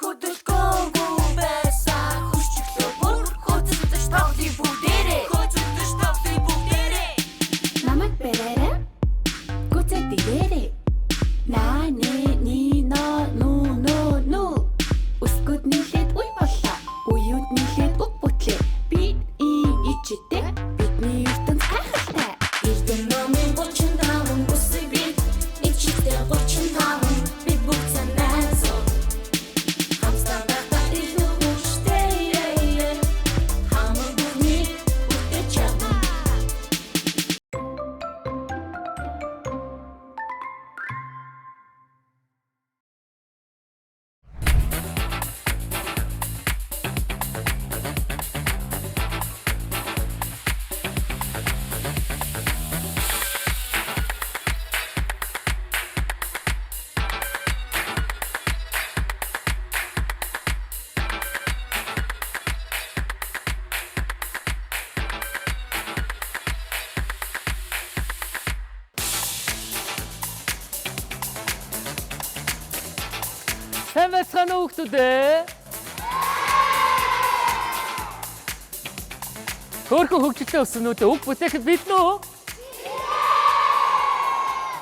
хөдөлгөөнгүй байсан хүчтэй бүр хөдөлж тавлын бүгдээрээ хөдөлж тавлын бүгдээрээ намайг бэрээрээ гүцээ дээрээ наа ни но үсгүүд нийлээд уй боллоо уюуд нийлээд уг бүтлээ би ичтэй бидний ертөнц гайхалтай эрдэн номын 35 үсэг би ичтэй 35 бид бүгд санаасоо хамстаа байхдаа илүү хүчтэй хамаг бүхний үтгэж явна Сайн байцгаана уу хүүхдүүд ээ? Хөөрхөн хөгжилтэй өсвнүүдээ үг бүтээхэд биднэ үү?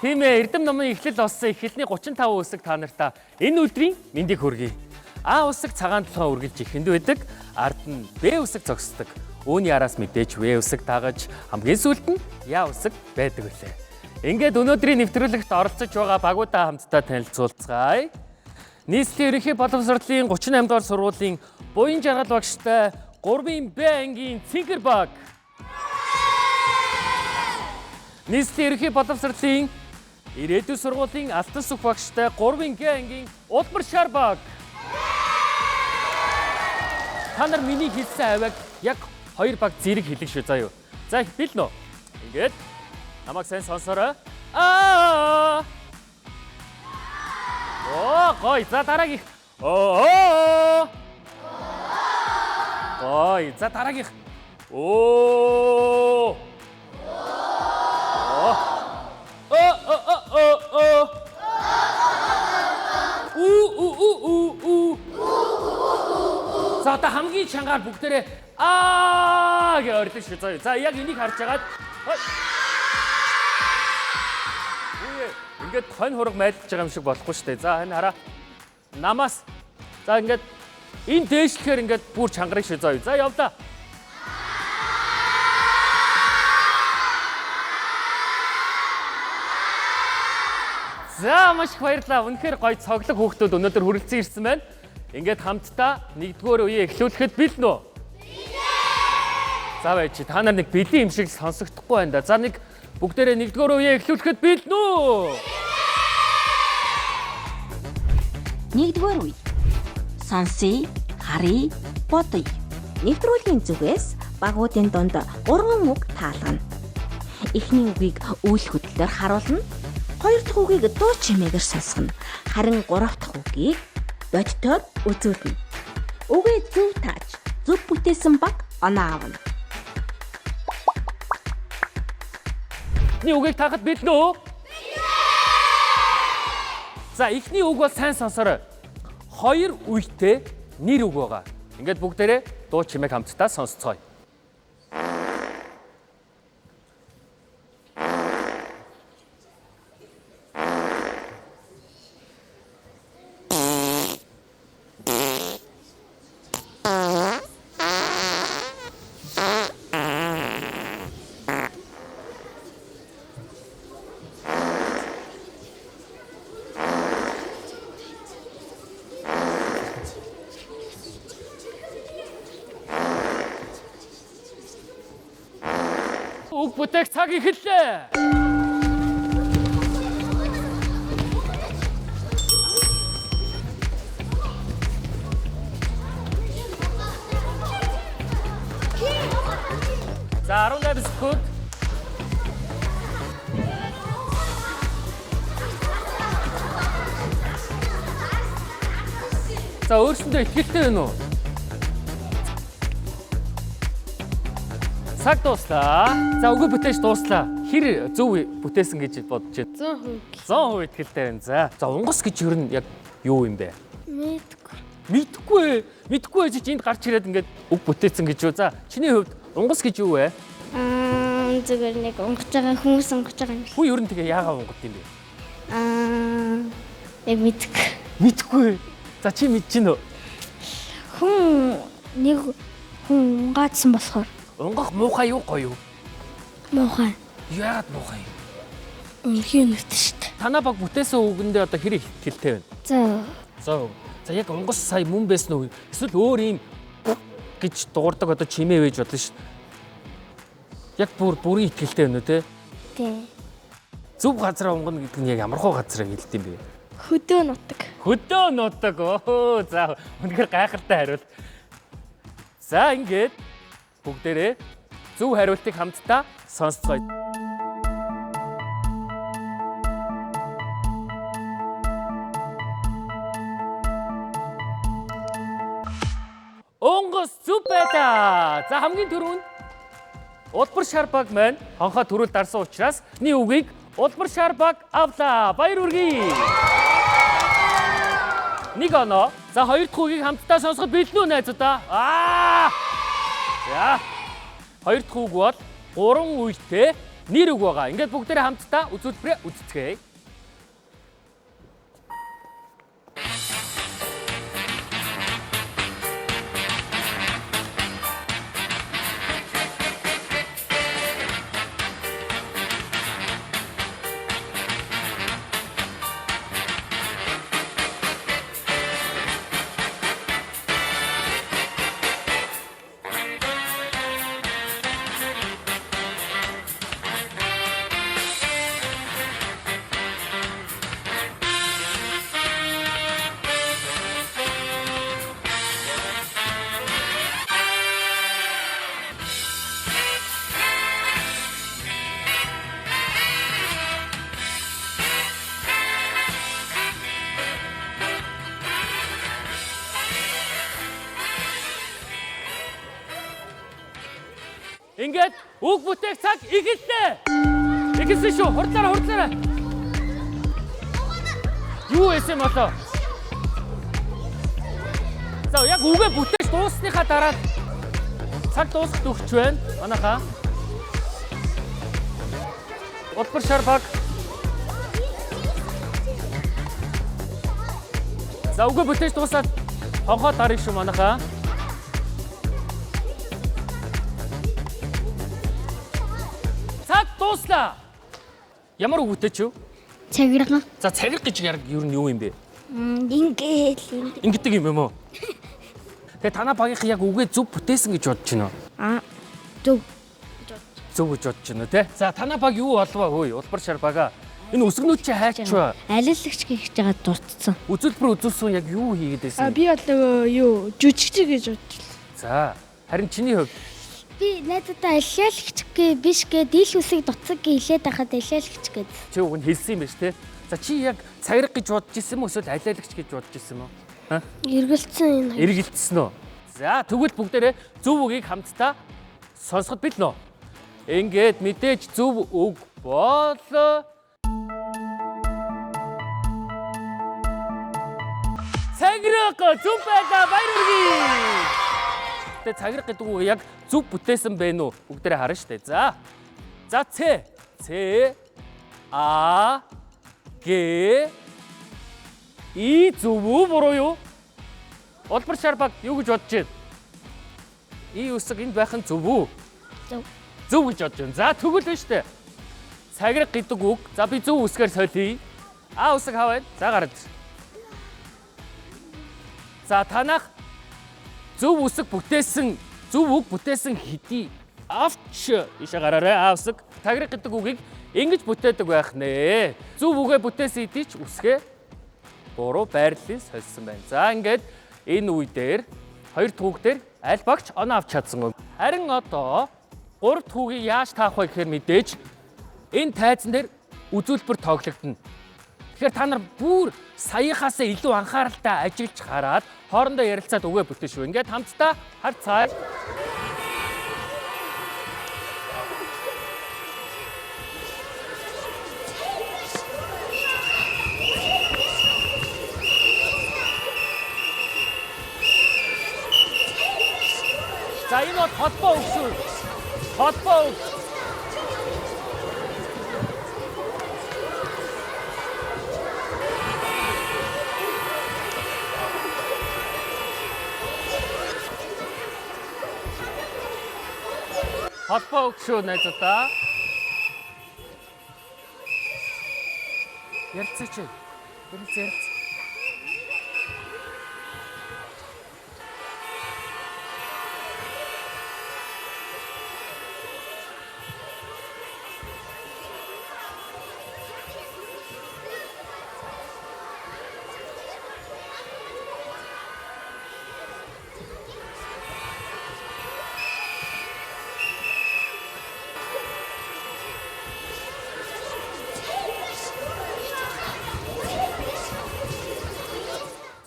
Тийм ээ, Эрдэм номын эхлэл олсон эхлэлний 35 үсэг та нартаа энэ өдрийн мэндийг хүргэе. А үсэг цагаан толгой үргэлж ихэнд байдаг, ард нь Б үсэг зогсдог. Үүний араас мэдээж В үсэг дагаж хамгийн сүүлд нь Я үсэг байдаг үлээ. Ингээд өнөөдрийн нэвтрүүлэгт оролцож байгаа багуудаа хамтдаа танилцуулцгаая. Нийслэлийн ерөнхий боловсролын 38 дугаар сургуулийн буян жаргал багштай 3-ын Б ангийн Цэнгэр баг. Нийслэлийн ерөнхий боловсролын ирээдүйн сургуулийн Алтан сүх багштай 3-ын Г ангийн Улмар шар баг. Та нар миний хэлсэн авиаг яг 2 баг зэрэг хэлэх шүү заа юу. За бэлнэ үү? Ингээд намайг сайн сонсоорой. Гой. За дараагийнх. Гой. За дараагийнх. За одоо хамгийн чангаар бүгдээрээ гэж ордог шүү заа. За яг энийг харж агаад ингээд хонь хураг майлж байгаа юм шиг болохгүй шүү дээ. За энэ хараа. Намаас. За ингээд энэ дээшлэхээр ингээд бүр чангарыг шүү заа. За явлаа. За маш их баярлалаа. Үнэхээр гоё цоглог хүүхдүүд өнөөдөр хүрэлцэн ирсэн байна. Ингээд хамтдаа нэгдүгээр үеийг эхлүүлэхэд бэлэн үү? За байж та нар нэг бэлэн юм шиг сонсогдохгүй байна да. За нэг бүгдээрээ нэгдүгээр үеийг эхлүүлэхэд бэлэн үү? Нэгдүгээр үе. Сонсъё, харъя, бодъё. Нэвтрүүлгийн зүгээс багуудын дунд 3 үг таалгана. Эхний үгийг үйл хөдлөлөөр харуулна. Хоёр дахь үгийг дуу чимээгээр сонсгоно. Харин 3 дахь үгийг бодитоор үзүүлнэ. Үгээ зөв тааж, зөв бүтээсэн баг оноо авна. Эхний үгийг таахад бэлэн үү? За эхний үг бол сайн сонсорой. 2 үетэй нэр үг байгаа. Ингээд бүгдээрээ дуу чимээг хамтдаа сонсцгоё. Үг бүтээх цаг эхэллээ. За 18 секунд. За өөрсөндөө ихтэй байна уу? Цаг дуслаа. За үгүй бүтээж дууслаа. Хэр зөв бүтээсэн гэж бодож байна? 100%. 100% ихтэй байна. За унгас гэж юу юм бэ? Мэдгүй. Мэдхгүй гэж энд гарч ирээд ингээд үг бүтээсэн гэж юу. За чиний хувьд унгас гэж юу вэ? Зүгээр нэг онгож байгаа хүмүүс онгож байгаа юм. Хүү ер нь тэгээ яагаад унгад юм бэ? Яг Мэдхгүй. За чи мэдчихэв нөө. Нэг хүн унгаадсан болохоор Унгах муухай юу гоё юу? муухай. Яагаад муухай? Үнхээр нүгтэй шүү дээ. Танаа баг бүтээсэн үгэндээ одоо хэрэг хэлтэй байна. За яг унгас сая мөн байсан уу? Эсвэл өөр юм гэж дуурдаг одоо чимээ вэж бодлоо шүү. Яг бүрийн ихтгэлтэй байна уу те? Тий. Зөв газараа унгана гэдэг нь яг ямархуу газараа хэлдэг юм бэ? Хөдөө нутаг. Хөдөө нутаг. Оо за үнэхээр гайхалтай хариулт. За ингээд бүгдээрээ зөв хариултыг хамтдаа сонсцгоё. Онгос зүв байлаа. За хамгийн түрүүнд Улбар шар баг маань хонхоо төрүүл дарсан учраасний үгийг Улбар шар баг авлаа. Баяр хүргэе. Нэг оноо. За хоёр дахь үгийг хамтдаа сонсоход бэлэн үү найзуудаа? За. Хоёр дахь үг бол 3 үетэй нэр үг байгаа. Ингээд бүгдээрээ хамтдаа үзүүлбэрээ үздэцгээе. Ингээд үг бүтээх цаг эхэллээ. Эхэлсэн шүү. Хурдлаараа. Юу эсэм болоо? За яг үгээ бүтээж дуусныхаа дараа цаг дуусахд өгч байна. Манайхаа. Улбар шар баг. За үгээ бүтээж дуусаад хонхоо дарыг шүү манайхаа. Дуусла. Ямар үг бүтээч юу? Цагирга. За цагирга гэж яг юу нь юу юм бэ? Ингээд юм уу? Тэгээ танаа багийнх яг үгээ зөв бүтээсэн гэж бодож байна уу? Зөв. Зөв гэж бодож байна те. За танаа баг юу болваа хөөе? Улбар шар бага. Энэ үсгнүүд чи хайчваа. Алилагч гэж байгаа дурдсан. Үзүүлбэр үзүүлсэн яг юу хийгээд байсан? Би бол юу жүжигч гэж бодлоо. За харин чиний хувьд Би найдаа алилагч биш гээд ил үсэг дуцаг гэлээд байхад алилагч гээд. Чи уг нь хэлсэн юм байна те. За чи яг цагирга гэж бодож исэн юм уу эсвэл алилагч гэж бодож исэн юм уу? Эргэлцсэн энэ. Эргэлцсэн үү? За тэгвэл бүгдээрээ зөв үгийг хамтдаа сонсоход бэлнэ үү? Ингээд мэдээж зөв үг бол цагирга зөв байлаа. Баяр хүргэе. Тэгээ цагирга гэдэг үг яг зөв бүтээсэн байна уу? Бүгдээрээ харна штэ. За. За Ц. А Г И зөв үү буруу юу? Улбар шар баг юу гэж бодож байна? И үсэг энд байх нь зөв үү? Зөв. Зөв гэж бодож байна. За тэгвэл байна штэ. Цагирга гэдэг үг. За би зөв үсгээр солиё. А үсэг хав байна. За гараад. За танах зөв үсэг бүтээсэн, зөв үг бүтээсэн хэдий авч ишээ гараарай. А үсэг цагирга гэдэг үгийг ингэж бүтээдэг байх нэ. Зөв үгээ бүтээсэн хэдий ч үсгээ буруу байрлалыг сольсон байна. За ингээд энэ үе дээр хоёр дахь үг дээр аль багч оноо авч чадсан. Харин одоо гурав дахь үгийг яаж таах вэ гэхээр мэдээж энэ тайзан дээр үзүүлбэр тоглогдно. Тэгэхээр та нар бүр саяхаасаа илүү анхааралтай ажиллаж хараад хоорондоо ярилцаад үгээ бүтээш шүү. Ингээд хамтдаа харцгаая. энэ бол холбоо үг шүү. Холбоо үг. холбоо үг шүү найзуудаа. Ярилцаач. Ярилцаач.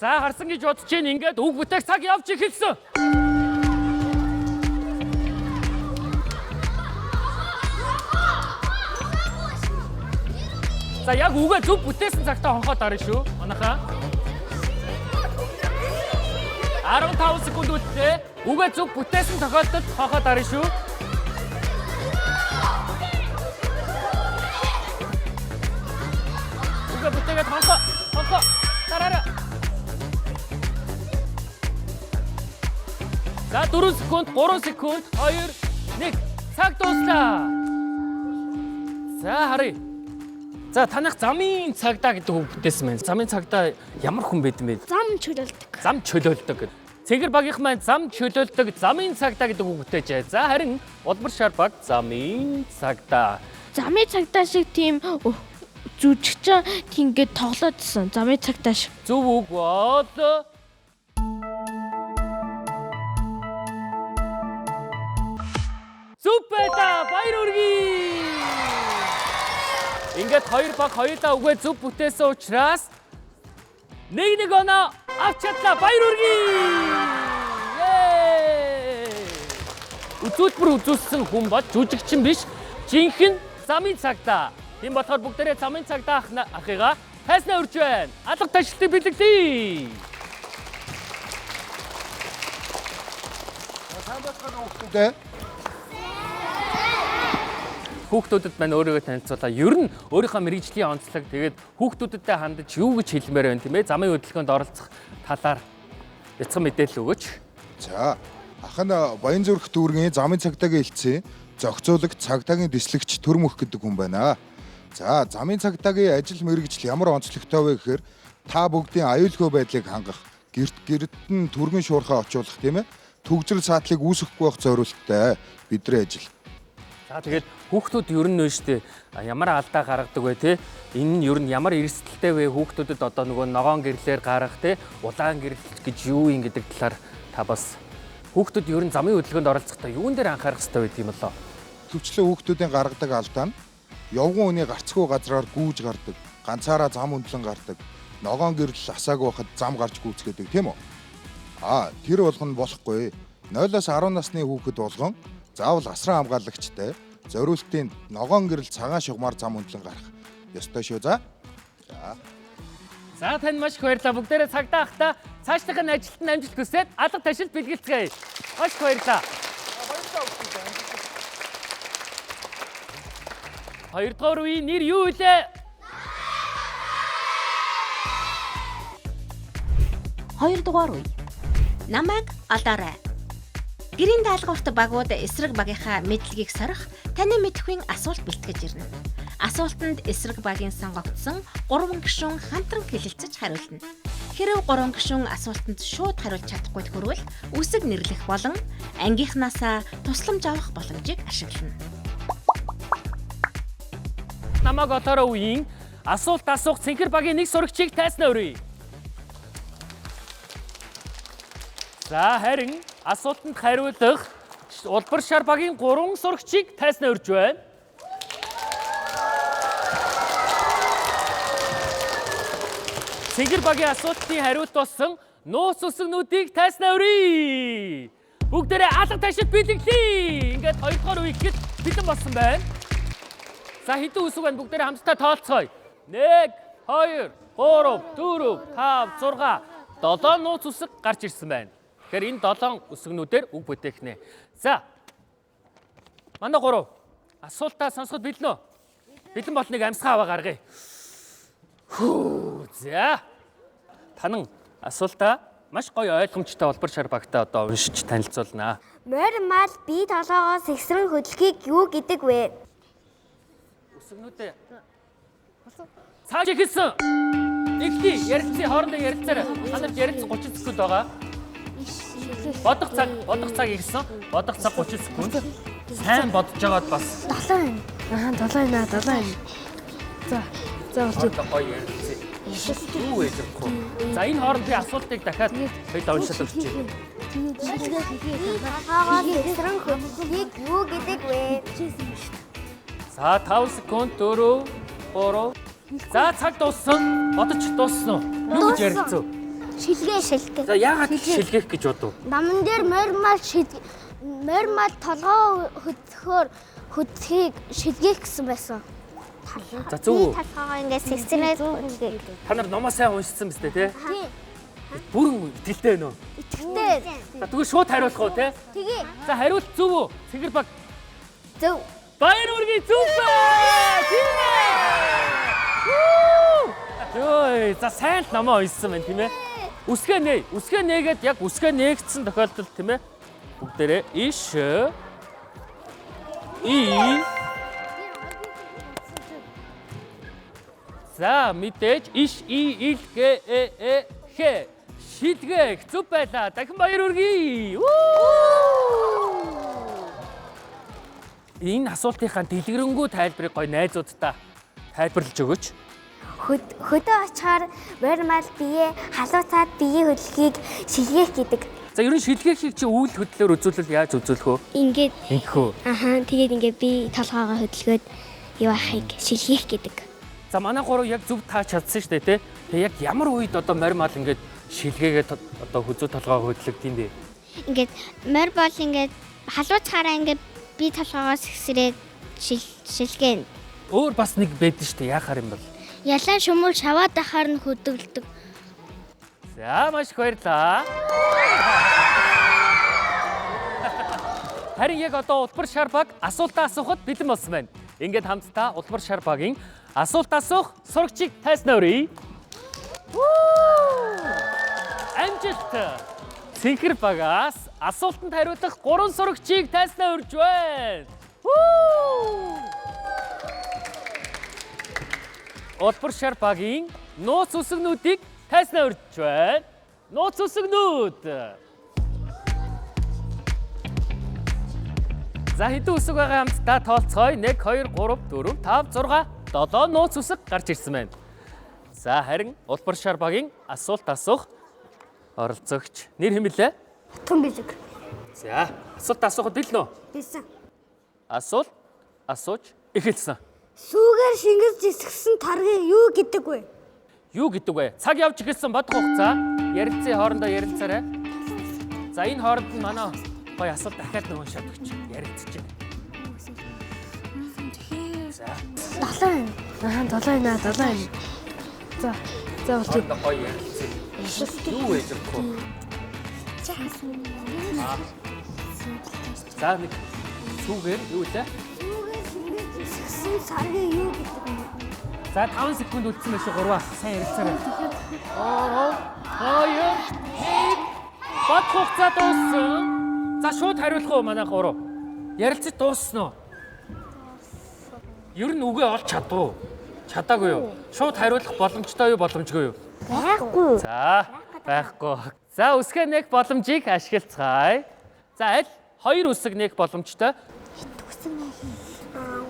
За харсан гэж бодож чинь ингээд үг бүтээх цаг явж эхэлсэн. За яг үгээ зөв бүтээсэн цагтаа хонхоод арна шүү. Манайхаа 15 секунд үлдээ. Үгээ зөв бүтээсэн тохиолдолд хонхоод арна шүү. Үгээ бүтээгээд хонхоо. Тараараа. За 4 секунд, 3 секунд, 2, 1. Цаг дуслаа. За харъя. За танах замын цагдаа гэдэг үг бүтээсэн байна. Замын цагдаа ямар хүн байд юм бэ? Зам чөлөөлдөг. Зам чөлөөлдөг. Цэнгэр багийнхан маань зам чөлөөлдөг замын цагдаа гэдэг үг бүтээжээ. За харин Улбар шар баг замын цагдаа. Замын цагдаа шиг тийм жүжигчин тиймгээд тоглоодсэн. Замын цагдаа шиг. Зөв үг бол Супер баяр хүргэе. Ингээд хоёр баг хоёулаа үгээ зөв бүтээсэн учраас нэг оноо авч чадлаа. Баяр хүргэе. Үзүүлбэр үзүүлсэн хүн бол жүжигчин биш. Жинхэнэ замын цагдаа. Тийм болохоор бүгдээрээ замын цагдаа ахыгаа тайснаа урьж байна. Алга ташлтыг бэлгэлээ. Хүүхдүүдэд маань өөрийгөө танилцуулаа. Ер нь өөрийнхөө мэргэжлийн онцлог тэгээд хүүхдүүдэдээ хандаж юу гэж хэлмээр байна тийм ээ? Замын хөдөлгөөнд оролцох талаар яцхан мэдээлэл өгөөч. За, ах нь Баянзүрх дүүргийн замын цагдаагийн хэлцээ зохицуулагч цагдаагийн дэслэгч Төрмөх гэдэг хүн байна. За, замын цагдаагийн ажил мэргэжил ямар онцлогтой вэ гэхээр та бүгдийн аюулгүй байдлыг хангах, гэрд нь түргэн шуурхаа очуулах тийм ээ? Төгжрөл саатлыг үүсгэхгүй байх зорилттой бидний ажил. За тэгээд хүүхдүүд ер нь нөө штэ ямар алдаа гаргадаг вэ те? Энэ нь ер нь ямар эрсдэлтэй вэ? Хүүхдүүдэд одоо нөгөө ногоон гэрлээр гаргах те? Улаан гэрэл гэж юу юм гэдэг талаар та бас хүүхдүүд ер нь замын хөдөлгөөнд оролцохдоо юун дээр анхаарах хэрэгтэй байт юм болоо? Төвчлөө хүүхдүүдийн гаргадаг алдаа нь явган үний гарцгүй газраар гүүж гардаг, ганцаараа зам өндлөн гардаг, ногоон гэрэл асаагүй байхад зам гарч гүйцгээдэг тийм үү? Тэр болгоно болохгүй. 0-аас 10 насны хүүхэд болгон заавал асран хамгаалагчтай зориултын ногоон гэрэл цагаан шугамар зам өндлөн гарах ёстой шүү. За тань маш их баярлалаа. Бүгдээрээ цагдаа ахта цаашлах нь ажилд нь амжилт хүсээд алга ташилт бэлгэлцгээе. Маш их баярлалаа. Хоёрдугаар үеийн нэр юу вэ? Хоёрдугаар үе. Намайг алдаарай. Гэрийн даалгаварт багууд эсрэг багийнхаа мэдлэгийг сорих, таны мэдхүйн асуулт бэлтгэж ирнэ. Асуултанд эсрэг багийн сонгогдсон 3 гишүүн хамтран хэлэлцэж хариулна. Хэрэв 3 гишүүн асуултанд шууд хариулж чадахгүй тохиолдол үсэг нэрлэх болон ангийнхнаасаа тусламж авах боломжийг ашиглана. Намайг одоороо үеийн асуулт асуух цэнхэр багийн нэг сурагчийг тайснаа өрье. За харин асуултанд хариулах Улбар шар багийн 3 сурагчийг тайснаа өрж байна. Цэнгэр багийн асуултын хариулт болсон нууц үсгнүүдийг тайснаа өрье. Бүгдээрээ алга ташилт бэлгэлээ. Ингээд 2 дугаар үе ихэд бэлэн болсон байна. За хэдэн үсэг байна? Бүгдээрээ хамтдаа тоолцгоё. 1, 2, 3, 4, 5, 6, 7 нууц үсэг гарч ирсэн байна. Тэгэхээр энэ 7 үсгнүүдээр үг бүтээх нэ. За. Манай 3. Асуултаа сонсоход бэлэн үү? Бэлэн бол нэг амьсгаа аваа гаргая. Хүү. За. Танан асуултаа маш гоё ойлгомжтой олбор шар багтаа одоо уншиж танилцуулнаа. Морь мал бие толгоогоос ихсрэн хөдлөхийг юу гэдэг вэ? Үсгнүүдээ. Цааш ихсэн. Нэгти ярилцсан хоорондоо ярилцаарай. Та нарт ярилцсан 30 секунд байгаа. Бодох цаг ихсэн. Бодох цаг 30 секунд. Сайн бодож байгаад бас 7. Аа 7. За хоорондоо гоё ярилцсан. Юу вэ гэхгүй. За энэ хооронд би асуултыг дахиад хоёул уншаад өгч юм. толгоогоос ихсрэн хөдлөхийг юу гэдэг вэ? За 5 секунд 4 3. За цаг дууссан. Бодож дууссан уу? Юу гэж ярилцв? Шилгээ. За яагаад шилгээх гэж бодов? Наман дээр морь мал толгоо хөдлөхийг шилгээх гэсэн байсан. За зөв үү? Толгоогоо ингээд сэгсрээд хөдлөхийг. Та нар номоо сайн уншсан биз дээ, тий? Бүрэн итгэлтэй байна уу? Тэгтээ. За тэгвэл шууд хариулах уу, тий? Тэгээ. За хариулт зөв үү? Цэнгэр баг. Зөв. Баяр үргийн зөв бай! Тийм ээ! Йой, за сайн л номоо уншсан байна, тийм ээ? Үсгээ нээгээд яг үсгээ нээгдсэн тохиолдолд тийм ээ? Бүгдээрээ иш За мэдээж иш ил гэ хэ шилгээх зүв байлаа. Дахин баяр үргэе. Энэ асуултынхаа дэлгэрэнгүй тайлбарыг гоё найзуудтай тайлбарлаж өгөөч. Хөдөө очихоор морь мал бие халууцаад бие хөдлөхийг шилгээх гэдэг. За ер нь шилгээхийг чи үйл хөдлөлөөр үзүүлэл яаж үзүүлэх вэ? Ингээд Ингэхүү. тэгээд ингээд би толгоогоо хөдөлгөөд юу ахыг шилгээх гэдэг. За манай 3 яг зөв тааж чадсан шүү дээ, тий? Тэгээ яг ямар үед одоо морь мал ингээд шилгээгээд одоо хүзүү толгоо хөдлөгдөв юм бэ? Ингээд морь бол ингээд халууцахаараа ингээд би толгоогоос ихсрээд шилгээн. Өөр бас нэг байдаг шүү дээ. Яахаар юм бол? Ялан шумуул шаваад ахаар нь хөдөлдөг. За маш их баярлалаа. Харин яг одоо улбар шар баг асуултаа асуухад бэлэн болсон байна. Ингээд хамтдаа улбар шар багийн асуулт асуух сурагчийг тайснаа өрье. Амжилт! Цэнхэр багаас асуултанд хариулах 3 сурагчийг тайснаа өрж байна. Улбар шар багийн нууц үсгнүүдийг тайснаа өрж байна. Нууц үсгнүүд. За хэдэн үсэг байгаа хамтдаа тооцгоё. 1 2 3 4 5 6 7 нууц үсэг гарч ирсэн байна. За харин улбар шар багийн асуулт асуух оролцогч нэр хэмэлээ? Тун бэлэг. За асуулт асуухад бэлэн үү? Бэлсэн. Асуулт асууж эхэлсэн. Сүүгээр шингэж зисгсэн таргийг юу гэдэг вэ? Юу гэдэг вэ? Цаг явж эхэлсэн бодох хугацаа. Ярилцсан хоорондоо ярилцаарай. За энэ хооронд нь манай гоё асуулт дахиад нэг уншаад өгч ярилцж байна. За 7. Аа 7. За болчих. хоорондоо гоё ярилцсан. Юу вэ гэхгүй? За нэг сүүгээр юу вэ? Сүүгээр шингэж зисгсэн таргийг юу гэдэг вэ? За 5 секунд үлдсэн байх шүү 3 сайн ярилцаарай. 3 2 1 бод хугацаа дууссан. За шууд хариулах уу манай 3? Ярилцаж дууссан уу? Ер нь үгээ олж чадв уу? Чадаагүй юу? Шууд хариулах боломжтой юу боломжгүй юу? Байхгүй. За байхгүй. За үсгээ нээх боломжийг ашиглацгаая. За аль 2 үсэг нээх боломжтой?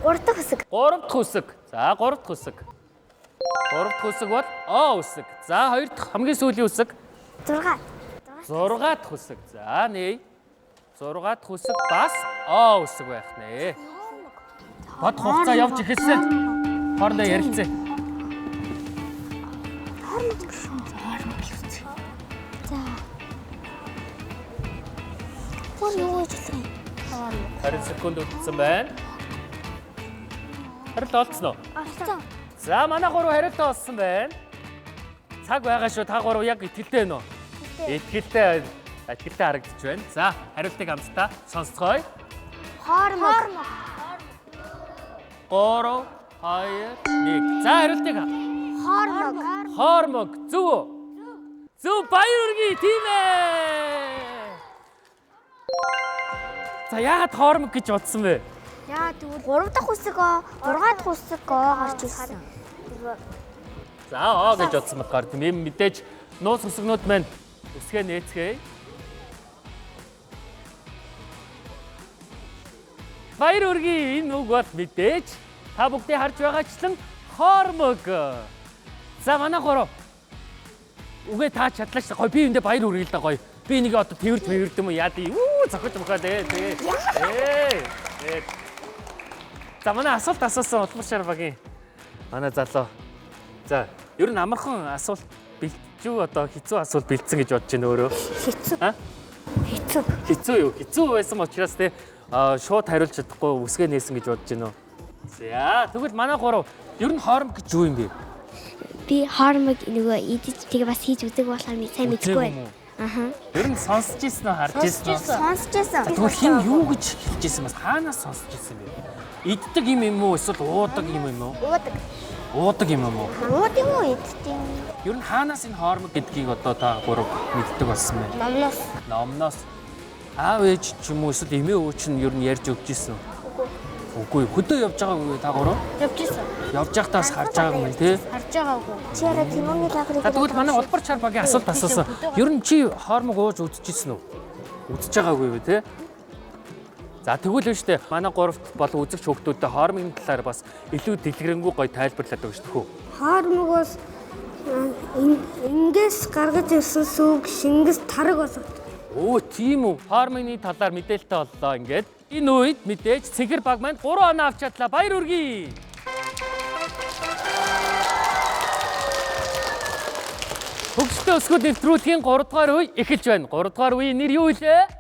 3 дахь хэсэг. 3 дахь үсэг. За 3 дахь үсэг. 3 дахь үсэг бол О үсэг. За 2 дахь хамгийн сүүлийн үсэг 6. 6 дахь үсэг. За нээ. 6 дахь үсэг бас О үсэг байх нэ. Бод хугацаа явж эхэлсэн. Хоорондоо ярилцъя. За. Хор юу гэж хэлсэн? 20 секунд үлдсэн байна. Хариулт олцсон уу? Олцсон. За манай 3 хариулт олсон байна. Цаг байгаа шүү. Та 3 яг итгэлтэй байна уу? Итгэлтэй. Итгэлтэй харагдаж байна. За, хариултыг хамтдаа сонсцгоё. Хоормог. 3, 2, 1. За, хариултыг. Хоормог. Хоормог зөв үү? Зөв, баяр үргээ тийм ээ. За, яагаад хоормог гэж бодсон бэ? Яа тэгвэл 3 дахь үсэг О, 6 дахь үсэг О гарч ирсэн. За, оо гэж бодсон болохоор тийм юм мэдээж нууц үсгнүүд маань үсгээ нээцгээе. Баяр үргээ энэ үг бол мэдээж та бүгдийг харж байгаачлан хоормог. За, манай гороо. Үгээ та чадлаа ш. Гоё би эндээ баяр үргээ л да гоё. Би энийг одоо тэрд юм яа дий. Зохиж мөхөө тэгээ. За, манай асуулт асуусан Улмар багийн манай залуу. За, ер нь амархан асуулт бэлтжүү одоо хэцүү асуулт бэлдсэн гэж бодож байна өөрөө. Хэцүү. Хэцүү. Хэцүү юу? Хэцүү байсан учраас те шууд хариулж чадахгүй үсгээ нээсэн гэж бодож байна уу? За, тэгвэл манай гурав ер нь хоормог гэж юу юм бэ? Би хоормог нөгөө идэж тэгээ бас хийж үзэг болохоор сайн мэдгүй байна. Аха. Ер нь сонсч ирсэн үү, харж ирсэн үү? Сонсч байсан. Тэгвэл хин юу гэж хэлж ирсэн бас хаанаас сонсч ирсэн бэ? Иддэг юм уу эсвэл уудаг юм уу? Уудаг. Уудаг юм уу? Уудаг юм уу иддэг? Ер нь хаанаас энэ хоормог гэдгийг одоо та гурав мэддэг болсон бэ? Номноос. Номноос. Аав ээж ч юм уу эсвэл эмээ өвч нь ер нь ярьж өгч ирсэн үү? Үгүй, хөдөө явж байгаагүй та гурав? Явж ирсэн. Явж байхдаа бас харж байгаа юм байна тий. Харж байгаагүй. Чи яра Тимоны лагрыг. Тэгвэл манай Улмар багийн асуулт асуусан. Ер нь чи хоормог ууж үзчихсэн үү? Үзэж байгаагүй юу тий? За тэгвэл нь штэ манай гуравт бол үзэгч хүүхдүүдэд хоормогын талаар бас илүү дэлгэрэнгүй гоё тайлбарлаад өгч төхөө. Хоормогоос ингээс гаргаж ирсэн сүг шингэс тараг болов. Оо тийм үү. Хоормогны талаар мэдээлэлтэй боллоо ингээд. Энэ үед мэдээж Цэнхэр баг маань 3 оноо авч чадлаа. Баяр үргээ. Хөгжөлтэй өсгөл нэвтрүүлгийн 3 дугаар үе эхэлж байна. 3 дугаар үеийн нэр юу вэ?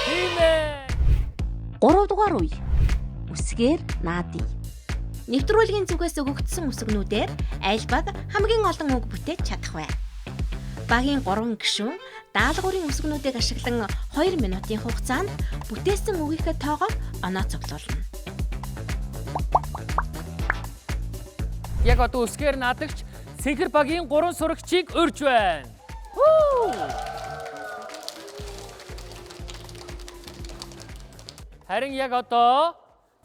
Тийм ээ. 3 дугаар үе. Үсгээр наадий. Нэвтрүүлгийн зүгээс өгөгдсөн үсгнүүдээр аль баг хамгийн олон үг бүтээж чадах вэ? Багийн 3 гишүүн даалгаврын үсгнүүдийг ашиглан 2 минутын хугацаанд бүтээсэн үгийнхээ тоогоор оноо цуглуулна. Яг одоо үсгээр наадагч Цэнхэр багийн 3 сурагчийг урьж байна. Харин яг одоо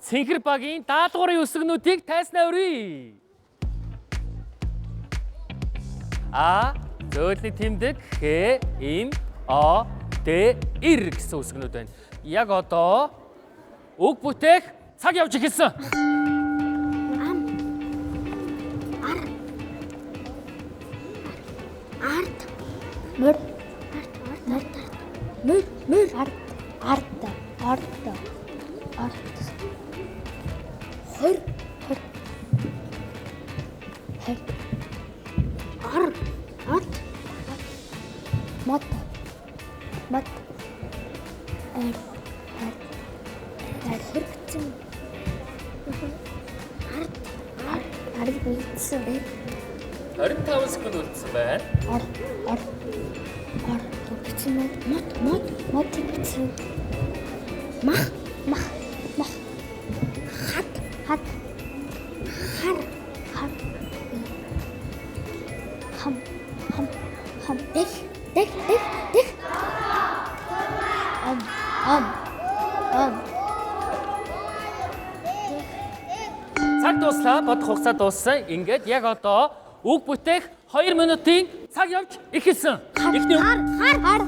Цэнхэр багийн даалгаврын үсгнүүдийг тайснаа өрье. А зөөлний тэмдэг Х, М, О, Д, Р гэсэн үсгнүүд байна. Яг одоо үг бүтээх цаг явж эхэлсэн. Орон 5 секунд үлдсэн байна. Цаг дуслаа, бодох хугацаа дууссан. Ингээд яг одоо үг бүтээх 2 минутын цаг явж эхэлсэн. Эхний үг. Хар.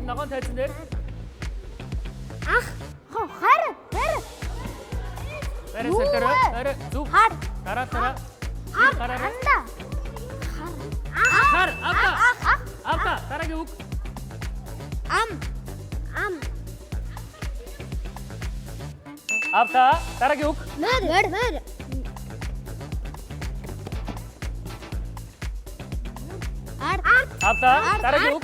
Ногоон тайзан дээр. Хар. Барай зүг. Хар. Дараа. Анда. Хар. Авта. Дараагийн үг. Авта. Дараагийн үг. Мөр. Авта. Дараагийн үг.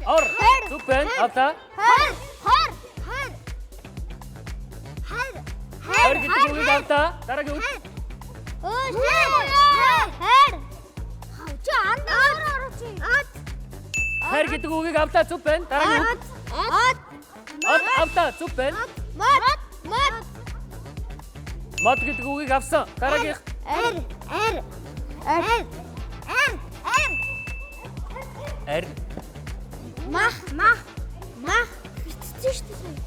Ор. Зүг байна. Авта. Хайр гэдэг үгийг автаа. Дараагийн үг. Чи андаа орооч. Хайр гэдэг үгийг автаа зүг байна. Дараагийн үг. От автаа зүг байна. Мод гэдэг үгийг авсан. Дараагийн эр. Мах. Битсэн шүү дээ.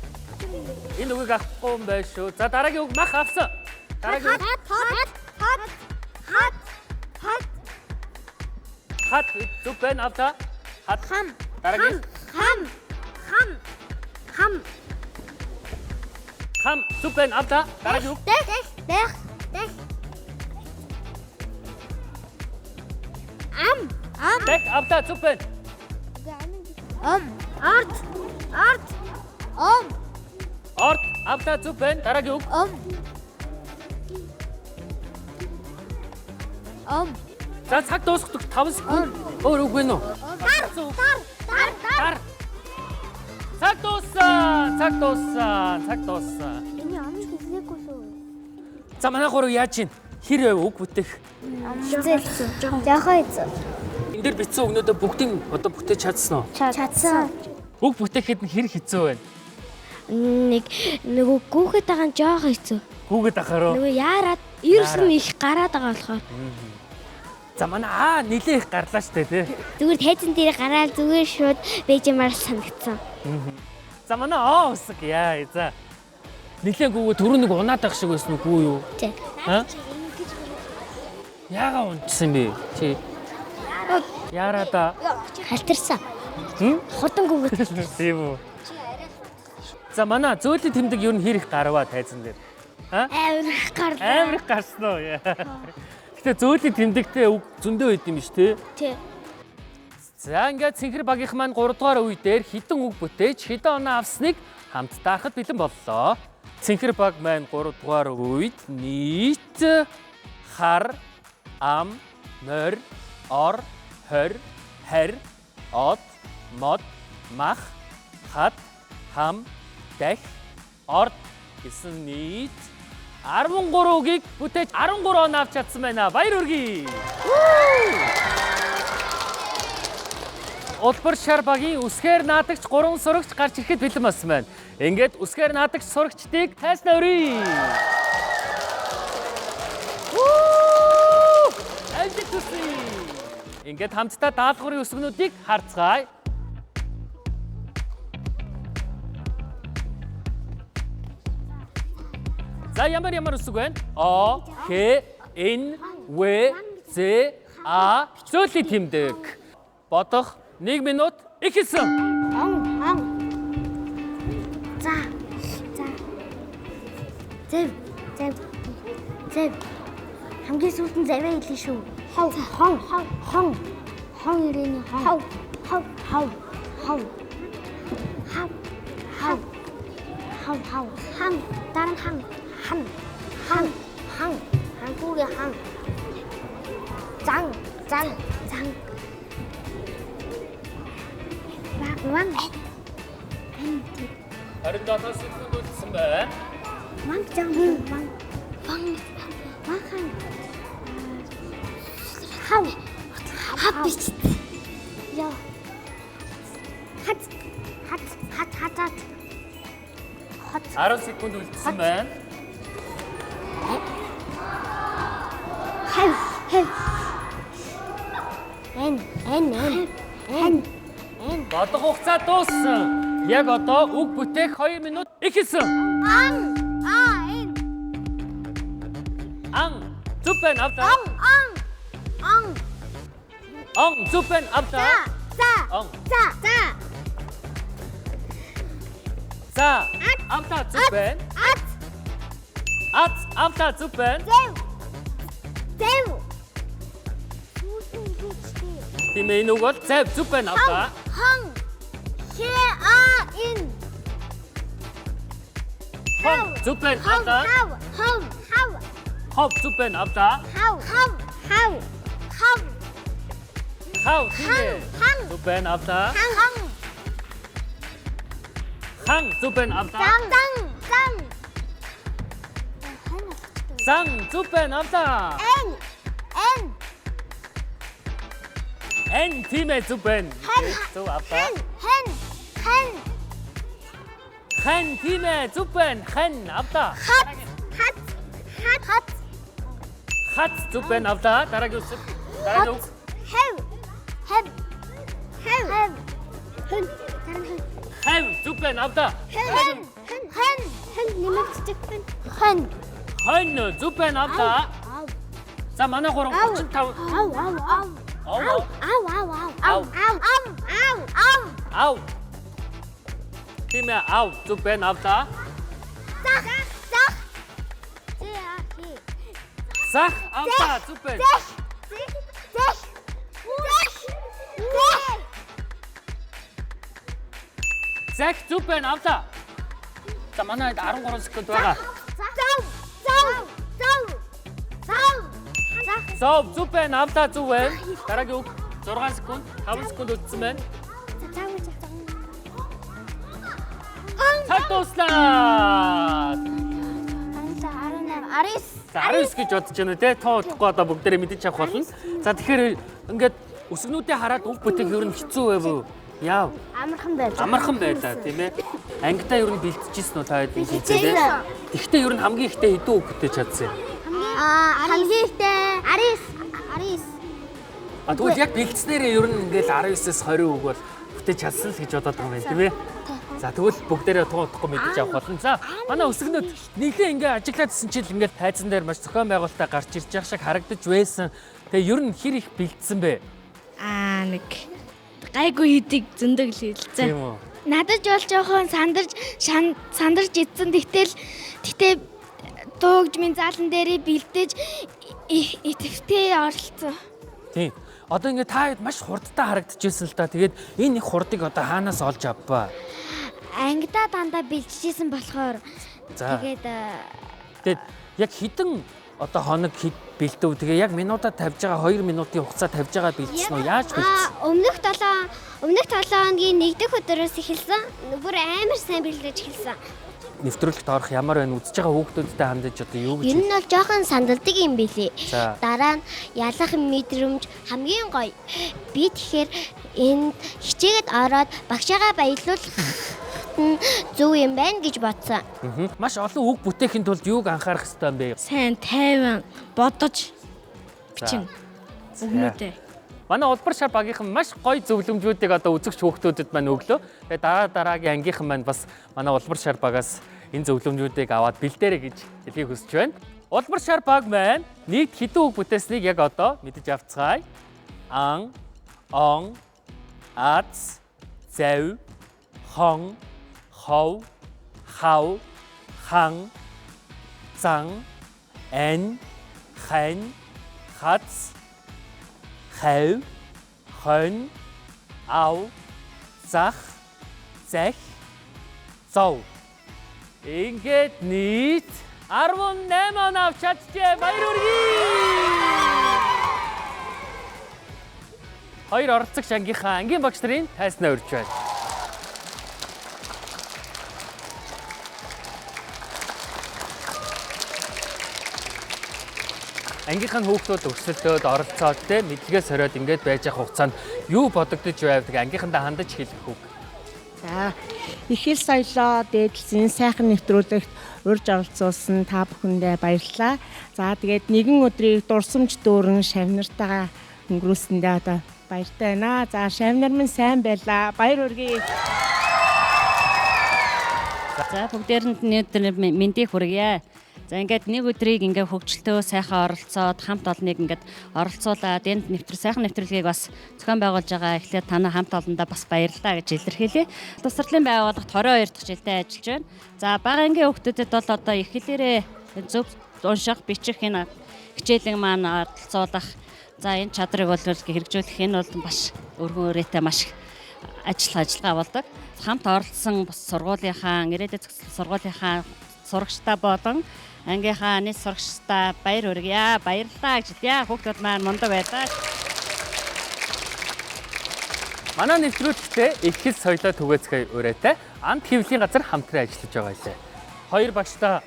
Энэ үгийг авахгүй юм байна шүү. За дараагийн үг мах авсан. Дараагийн үг хат зүг байна автаа. Хат. Дараагийн хам зүг байна автаа. Дараагийн үг Дэх. дэг автаа зүг байна. Орт автаа зүг байна. Дараагийн үг за цаг дуусах 5 секунд. Өөр үг байна уу? Тар. Цаг дууссан. Эний амч хүлээгүй лөө. За манай гурав яаж чинь хэр үг бүтээх? Жохоо эзэн. Энд дээр бичсэн үгнүүдээ бүгдийг одоо бүтээж чадсан уу? Чадсан. Үг бүтээхэд нь хэр хэцүү байна? Нөгөө гүүхэд байгаа нь жоох хэцүү. Гүүгээд ахаараа. Нөгөө яарад ерөөс нь их гараад байгаа болохоор. За манай нилээ их гарлаа штэ тий. Зүгээр тайзан дээр гараад зүгээр шууд бэжмаар санагдсан. За манай усаг яа. За нилээ гүүгээ түрүү нэг унаад байх шиг байсан үгүй юу? Тий. Яагаа унтсан бэ? Чи яарада Халтарсан. Хурдан гүгээд тийм үү. За манай зөөлөн тэмдэг юу н хэр их гарваа тайзан дээр. Амар их гарсан уу? Гэтэ зөөлөн тэмдэгтэй үг зөндөө байд юм биш тий? Тий. За ингээд Цэнхэр багийнх маань 3 дугаар үе дээр хідэн үг бүтээж хэдэн оноо авсныг хамтдаа харахад бэлэн боллоо. Цэнхэр баг маань 3 дугаар үед нийт хар, ам, морь, ор, хорь, харь, од, мод, мах, хат, хам, дэх, орд гэсэн нийт 13 үгийг бүтээж 13 оноо авч чадсан байна. Баяр хүргэе. Улбар шар багийн үсгээр наадагч 3 сурагч гарч ирэхэд бэлэн болсон байна. Ингээд үсгээр наадагч сурагчдыг тайснаа өрье. Амжилт хүсье. Ингээд хамтдаа даалгаврын үсгнүүдийг харцгаая. За ямар үсэг байна? О, Х, Н, В, З, А. Зөөлөн тэмдэг. Бодох 1 минут эхэлсэн. Зэв. Хамгийн сүүлд нь заваа хэлээ шүү. Хон ирэний хон. Хан. Дараа нь хан. Хангуугийн хан. Зан. Ван. 27 секунд үлдсэн байна. Ван. Хат бич. Яа. Хат. 10 секунд үлдсэн байна. Хэв. Эн. Бодох хугацаа дууссан. Яг одоо үг бүтээх 2 минут эхэлсэн. Ан. Зүг байна автаа. Он зүг байна автаа. За. Автаа зүг байна. Ат автаа зүг байна. Зэв. Тийм энэ үг бол зав зүг байна автаа. Хон. Хон зүг байна автаа. Хов зүг байна автаа. Хав тийм зүг байна автаа. Хан зүг байна автаа. Зан зүв байна авлаа. Эн тийм ээ зүв байна. Зүв авлаа. Хан тийм ээ зүв байна. Хан авлаа. Хат зүв байна авлаа. Дараагийн үсэг. Дараагийн үг. Хан зүв байна авлаа. Хан зүв байна авлаа. За манай 335. Ау. Тийм ээ ау зүв байна авлаа. Зах авлаа зүв байна. Зах зүв байна авлаа. За манай 13 секунд байгаа. Зов зүв байна авлаа зүв байна. Дараагийн үг 6 секунд 5 секунд үлдсэн байна. Цаг дуслаа. 19 гэж бодож байна те. Тоо удахгүй одоо бүгдээрээ мэдэж авах болно. За тэгэхээр ингээд өсгнүүдээ хараад үг бүтээх ер нь хэцүү байв уу? Яав. Амархан байлаа тийм ээ. Ангидаа ер нь бэлтжижсэн үү та хэд юм хэлээ. Тэгтээ ер нь хамгийн ихтэй хэдэн үг бүтээж чадсан юм? Хамгийн ихтэй 19. Тэгвэл яг бэлтснээрээ ер нь ингээд 19-с 20 үг бол бүтээж чадсан л гэж бодоод байгаа юм байна тийм ээ. За тэгвэл бүгдээрээ тоо удахгүй мэдэж авах болно. За манай өсгнүүд нийлээ ингээд ажиглаадсэн чил ингээд тайзан дээр маш зохион байгуулалтаа гарч ирж байгаа шиг харагдаж байсан. Тэгээ ер нь хэр их бэлдсэн бэ? Нэг гайгүй хийдэг зөндөг л хэлцээ. Тийм үү. Надад бол жоохон сандарч идсэн. Тэгтээ дуугжмын заалан дээрээ бэлдэж идэвхтэй оролцсон. Тийм. Одоо ингээд та хэд маш хурдтай харагдчихсэн л да. Тэгээд энэ их хурдыг одоо хаанаас олж авбаа? Ангидаа дандаа бэлдчихсэн болохоор тэгээд яг хідэн одоо хоног бэлдэв. Тэгээ яг минутад тавьж байгаа 2 минутын хугацаа тавьж байгаа бэлдсэн үү? Яаж бэлдсэн? Өмнөх 7 хоногийн 1-р өдрөөс эхэлсэн. Бүр амар сайн бэлдэж эхэлсэн. Нэвтрүүлэгт орох ямар байна? Үзэж байгаа хүүхдүүдтэй хандаж одоо юу гэж? Ер нь бол жоохон сандалдаг юм билий. За. Дараа нь ялах мэдрэмж хамгийн гоё. Би тэгэхээр энд хичээгээд ороод багшаагаа баярлуулах нь зөв юм байна гэж бодсон. Маш олон үг бүтээхийн тулд юуг анхаарах хэрэгтэй юм бэ? Сайн тайван бодож бичин. Өгнөдөө. Манай улбар шар багийнхан маш гоё зөвлөмжүүдийг одоо үзэгч хүүхдүүдэд маань өглөө. Тэгээ дараагийн ангийнхан маань бас манай улбар шар багаас энэ зөвлөмжүүдийг аваад бэлдээрэй гэж хэлхийг хүсэж байна. Улбар шар баг маань нийт хэдэн үг бүтээснийг яг одоо мэдэж авцгаая. Ан, он, ац, зав, хон, хов, хав, хан, зан, эн, хан, хац, хав, хон, ав, зах, зах, зов. Ингээд нийт 18 он авч чадчихэ. Баяр хүргэе. Хоёр оролцогч ангийнхаа ангийн багш нарын тайзнаа урьж байна. Ангийнхан хүүхдүүд өрсөлдөөд оролцоод те мэдлэгээ сориод ингээд байж явах хугацаанд юу бодогдож байв тэгээ ангийнхандаа хандаж хэлэх үг. За их ил соёлоо дээдлсэн сайхан нэвтрүүлэгт урьж оролцуулсан та бүхэндээ баярлалаа. За тэгээд нэгэн өдрийг дурсамж дүүрэн шавнартайгаа өнгөрүүлсэндээ одоо баяртай байна. За шавнар минь сайн байлаа. Баяр хүргэе. За бүгдээрэнд өнөөдөр мэндийг хүргье. За ингээд нэг өдрийг ингээд хөгжилтөө сайхан оролцоод хамт олныг ингээд оролцуулаад энд сайхан нэвтрүүлгийг бас зохион байгуулж байгаа эхлээд танай хамт олондоо бас баярлалаа гэж илэрхийлье. Тусралтын байгууллагт 22 дахь жилдээ ажиллаж байна. За бага ангийн хүүхдүүдэд бол одоо их хэлээрээ зөв унших, бичих энэ хичээлэн маань оролцуулах. За энэ чадрыг бол хэрэгжүүлэх энэ бол маш өргөн үрээтэй маш ажиллагаа болдог. Хамт оролцсон бас сургуулийнхаа ирээдүйн сургуулийнхаа сурагчтай болон ангийнхаа нийт сурагчтай баяр хүргье. Баярлалаа гэж яа хүүхдүүд маань мундаг байлаа. Манай нэвтрүүлэгтээ их хэл соёлоо түгээцгээ урайтай амт хэвлэлийн газар хамтран ажиллаж байгаа лээ. Хоёр багштай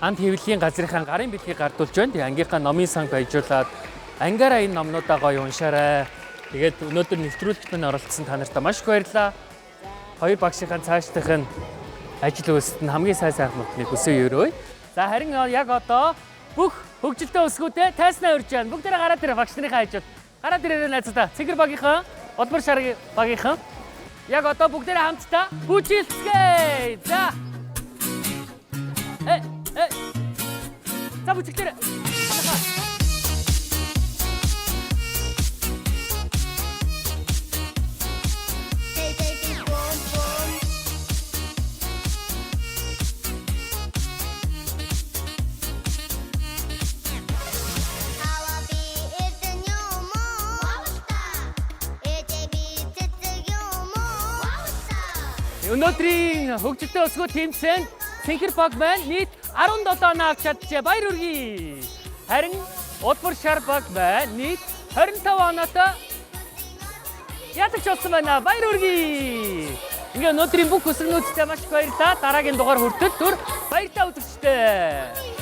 Анд хэвлэлийн газрынхаа гарын бэлгийг гардуулж байна. Тэгээ ангийнхаа номын сан баяжуулаад ангаараа энэ номнуудаа гоё уншаарай. Тэгээд өнөөдөр нэвтрүүлэгт минь оролцсон та нартай маш их баярлалаа. Хоёр багшийнхаа цаашдах нь ажил үйлсэд нь хамгийн сайн мөнгөний хүсье өрөөе. За харин яг одоо бүх хөгжилтэй өсгүүдээ тайснаа урьж байна. Бүгдээрээ гараад ирээ багш нарынхаа хажууд. Гараад ирээрэй найзуудаа. Цэгэр багийнхан, Улбар шаргийн багийнхан. Яг одоо бүгдээрээ хамтдаа бүжиглцгээе. За. За бүжиглээрэй. Өнөөдрийн хөгжилтэй өсгөө тэмцээнд Цэнхэр баг маань нийт 17 оноо авч чадчихэ. Баяр хүргэе. Харин Улбар шар баг маань нийт 25 оноотой ядагч болсон байна. Баяр хүргэе. Ингээ өнөөдрийн бүх өсгөнүүдтэй маш их баярлалаа. Дараагийн дугаар хүртэл түр баяртай үзэгчтэй.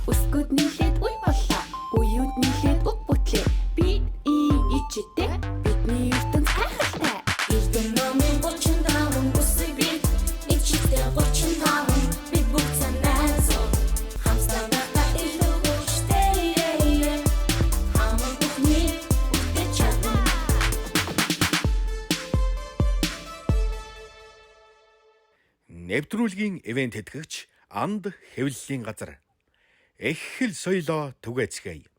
Өсгүүд нийлээд үе боллоо. Уюуд нийлээд үг бүтлээ. Би ичтэй бидний ертөнц хайхалтай. Эрдэн номын 35 бүсэг бид ичтэй 35 бид бүгд санаасоо хамстаа байхаа илүү хүчтэй. Хамаг бүхний үгтэй чадна. Нэвтрүүлгийн ивент тэтгэгч Анд хэвлэлийн газар. Эхэл соёлоо түгээцгээе.